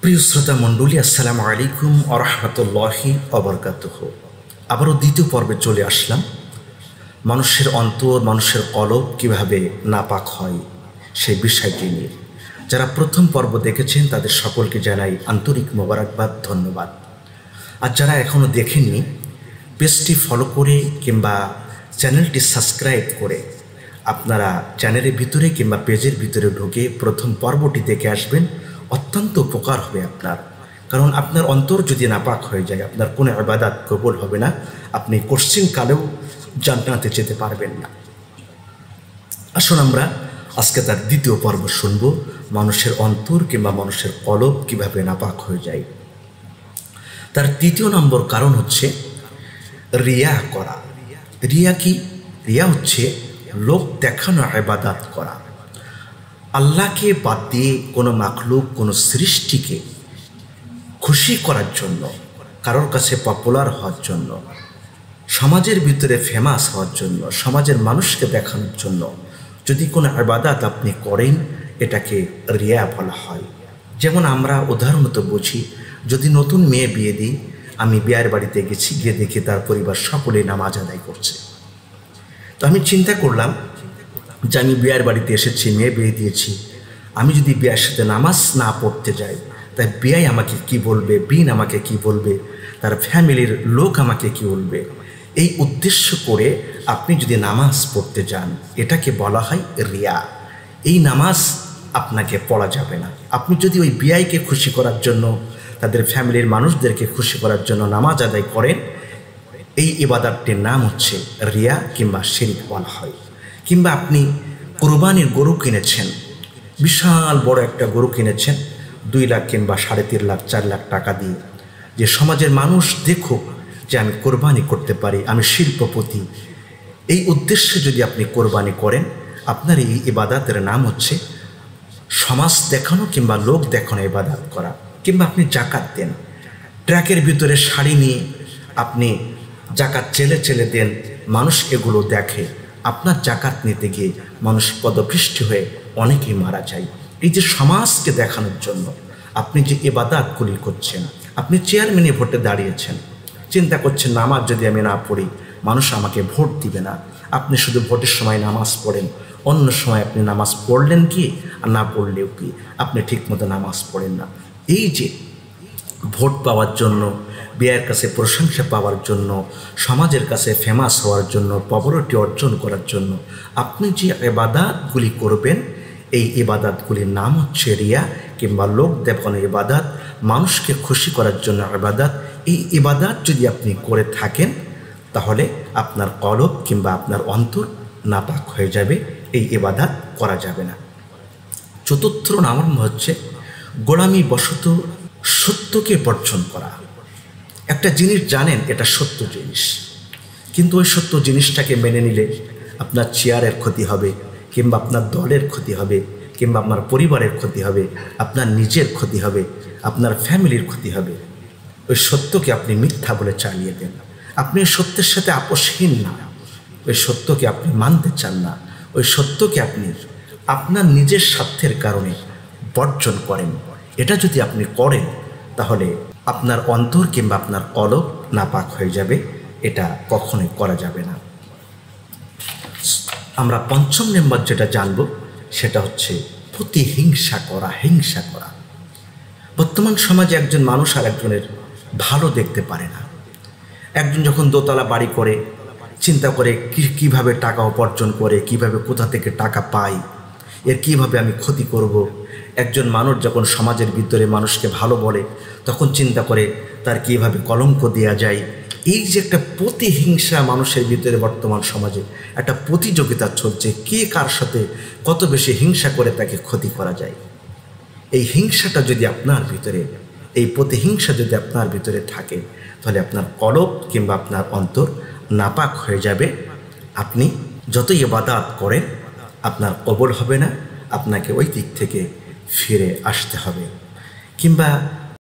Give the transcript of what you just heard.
প্রিয় শ্রোতা মণ্ডলী, আসসালামু আলাইকুম ওয়া রাহমাতুল্লাহি ওয়া বারাকাতুহু। আবারও দ্বিতীয় পর্বে চলে আসলাম। মানুষের অন্তর, মানুষের কলব কিভাবে নাপাক হয় সেই বিষয়টি নিয়ে। যারা প্রথম পর্ব দেখেছেন তাদের সকলকে জানাই আন্তরিক মোবারকবাদ, ধন্যবাদ। আর যারা এখনও দেখেননি, পেজটি ফলো করে কিংবা চ্যানেলটি সাবস্ক্রাইব করে আপনারা চ্যানেলের ভিতরে কিংবা পেজের ভিতরে ঢুকে প্রথম পর্বটি দেখে আসবেন। অত্যন্ত উপকার হবে আপনার, কারণ আপনার অন্তর যদি নাপাক হয়ে যায় আপনার কোনো ইবাদত কবুল হবে না, আপনি কোশ্চিনকালেও জান্নাতে যেতে পারবেন না। আসুন আমরা আজকে তার দ্বিতীয় পর্ব শুনব, মানুষের অন্তর কিংবা মানুষের কলব কিভাবে নাপাক হয়ে যায়। তার তৃতীয় নম্বর কারণ হচ্ছে রিয়া করা। রিয়া কি? রিয়া হচ্ছে লোক দেখানো ইবাদত করা। আল্লাহকে বাদ দিয়ে কোনো মাখলুক, কোনো সৃষ্টিকে খুশি করার জন্য, কারোর কাছে পপুলার হওয়ার জন্য, সমাজের ভিতরে ফেমাস হওয়ার জন্য, সমাজের মানুষকে দেখানোর জন্য যদি কোনো ইবাদত আপনি করেন, এটাকে রিয়া বলা হয়। যেমন আমরা উদাহরণত বুঝি, যদি নতুন মেয়ে বিয়ে দিই, আমি বিয়ের বাড়িতে গেছি, গিয়ে দেখি তার পরিবার সকলে নামাজ আদায় করছে। তো আমি চিন্তা করলাম যে আমি বিয়ের বাড়িতে এসেছি, মেয়ে বিয়ে দিয়েছি, আমি যদি বিয়ের সাথে নামাজ না পড়তে যাই, তাই বিয়ে আমাকে কি বলবে, বিন আমাকে কি বলবে, তার ফ্যামিলির লোক আমাকে কি বলবে। এই উদ্দেশ্য করে আপনি যদি নামাজ পড়তে যান, এটাকে বলা হয় রিয়া। এই নামাজ আপনাকে পড়া যাবে না। আপনি যদি ওই বিয়াইকে খুশি করার জন্য, তাদের ফ্যামিলির মানুষদেরকে খুশি করার জন্য নামাজ আদায় করেন, এই ইবাদতটির নাম হচ্ছে রিয়া কিংবা শিরক বলা হয়। কিংবা আপনি কোরবানির গরু কিনেছেন, বিশাল বড় একটা গরু কিনেছেন 2 লাখ কিংবা 3.5 লাখ 4 লাখ টাকা দিয়ে, যে সমাজের মানুষ দেখুক যে আমি কোরবানি করতে পারি, আমি শিল্পপতি। এই উদ্দেশ্যে যদি আপনি কোরবানি করেন, আপনার এই ইবাদতের নাম হচ্ছে সমাজ দেখানো কিংবা লোক দেখানো ইবাদত করা। কিংবা আপনি জাকাত দেন, ট্রাকের ভিতরে শাড়ি নিয়ে আপনি জাকাত চেলে চেলে দেন, মানুষ এগুলো দেখে, আপনার জাকাত নিতে গিয়ে মানুষ পদভৃষ্ট হয়ে অনেকেই মারা যায়। এই যে সমাজকে দেখানোর জন্য আপনি যে ইবাদতগুলি করছেন, আপনি চেয়ারম্যানে ভোটে দাঁড়িয়েছেন, চিন্তা করছেন নামাজ যদি আমি না পড়ি মানুষ আমাকে ভোট দিবে না। আপনি শুধু ভোটের সময় নামাজ পড়েন, অন্য সময় আপনি নামাজ পড়লেন কি আর না পড়লেও কি, আপনি ঠিকমতো নামাজ পড়েন না। এই যে ভোট পাওয়ার জন্য, বিয়ের কাছে প্রশংসা পাওয়ার জন্য, সমাজের কাছে ফেমাস হওয়ার জন্য, পপুলারিটি অর্জন করার জন্য আপনি যে ইবাদতগুলি করবেন, এই ইবাদতগুলির নাম হচ্ছে রিয়া কিংবা লোক দেখানো ইবাদত, মানুষকে খুশি করার জন্য ইবাদত। এই ইবাদত যদি আপনি করে থাকেন, তাহলে আপনার কলব কিংবা আপনার অন্তর নাপাক হয়ে যাবে, এই ইবাদত করা যাবে না। চতুর্থ নাম হচ্ছে গোলামি বশত সত্যকে বর্জন করা। একটা জিনিস জানেন এটা সত্য জিনিস, কিন্তু ওই সত্য জিনিসটাকে মেনে নিলে আপনার চেয়ারের ক্ষতি হবে, কিংবা আপনার দলের ক্ষতি হবে, কিংবা আপনার পরিবারের ক্ষতি হবে, আপনার নিজের ক্ষতি হবে, আপনার ফ্যামিলির ক্ষতি হবে। ওই সত্যকে আপনি মিথ্যা বলে চালিয়ে দেন। আপনি সত্যের সাথে আপোষহীন না, ওই সত্যকে আপনি মানতে চান না, ওই সত্যকে আপনি আপনার নিজের স্বার্থের কারণে বর্জন করেন। এটা যদি আপনি করেন, তাহলে আপনার অন্তর কিংবা আপনার কলব নাপাক হয়ে যাবে, এটা কখনোই করা যাবে না। আমরা পঞ্চম নম্বর যেটা জানব, সেটা হচ্ছে প্রতিহিংসা করা, হিংসা করা। বর্তমান সমাজে একজন মানুষ আর একজনের ভালো দেখতে পারে না। একজন যখন দোতলা বাড়ি করে, চিন্তা করে কিভাবে টাকা উপার্জন করে, কিভাবে কোথা থেকে টাকা পাই, এর কিভাবে আমি ক্ষতি করব। একজন মানুষ যখন সমাজের ভিতরে মানুষকে ভালো বলে, তখন চিন্তা করে তার কিভাবে কলঙ্ক দেওয়া যায়। এই যে একটা প্রতিহিংসা মানুষের ভিতরে বর্তমান সমাজে একটা প্রতিযোগিতা চলছে, কে কার সাথে কত বেশি হিংসা করে তাকে ক্ষতি করা যায়। এই হিংসাটা যদি আপনার ভিতরে, এই প্রতিহিংসা যদি আপনার ভিতরে থাকে, তাহলে আপনার কলব কিংবা আপনার অন্তর নাপাক হয়ে যাবে। আপনি যতই ইবাদত করেন আপনার কবুল হবে না, আপনাকে ওই দিক থেকে ফিরে আসতে হবে। কিংবা